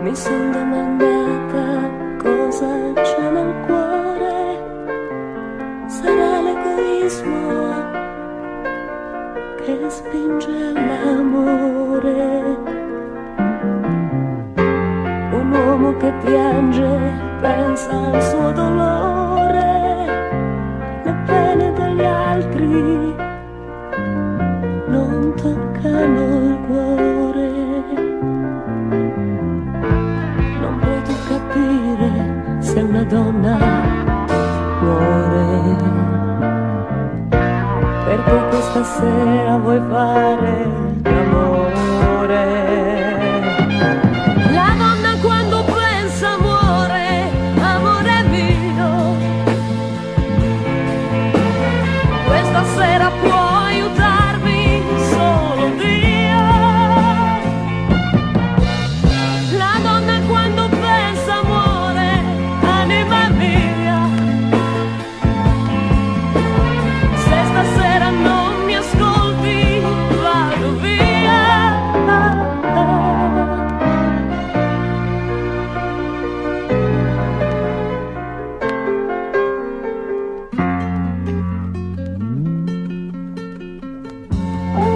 Mi son domandata cosa c'è nel cuore, sarà l'egoismo che spinge all'amore. Un uomo che piange pensa al suo dolore, le pene degli altri non toccano il cuore. Non puoi tu capire se una donna muore, perché questa sera vuoi fare l'amore. La donna quando pensa muore, amore mio. Questa sera può aiutarmi solo Dio. La donna quando pensa muore, anima mia. Se stasera non mi ascolti, vado via.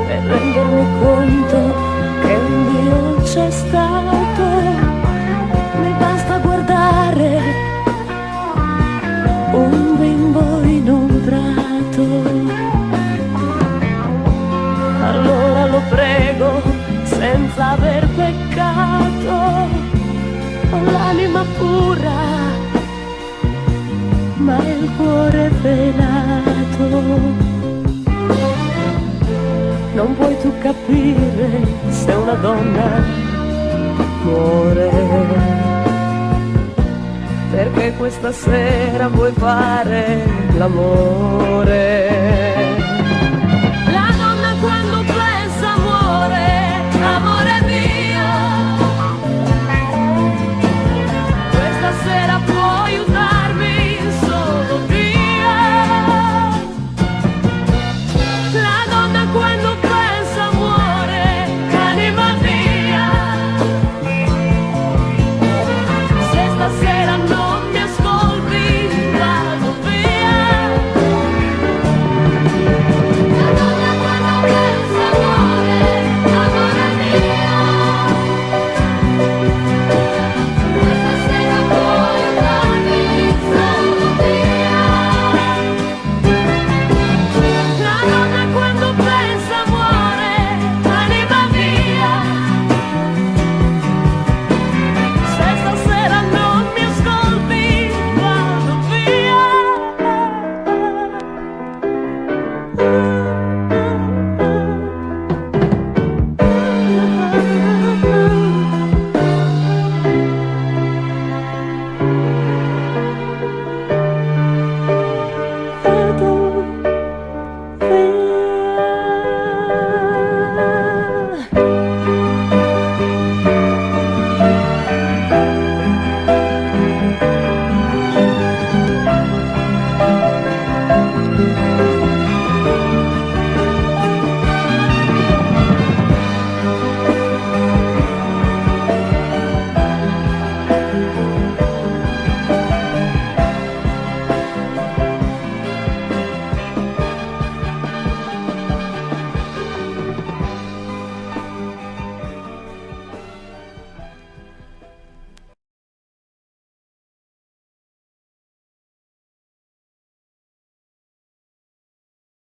Per rendermi conto che un Dio c'è stato, mi basta guardare un bimbo in un prato. Allora lo prego senza aver peccato, ho l'anima pura ma il cuore velato. Non puoi tu capire se una donna muore, perché questa sera vuoi fare l'amore.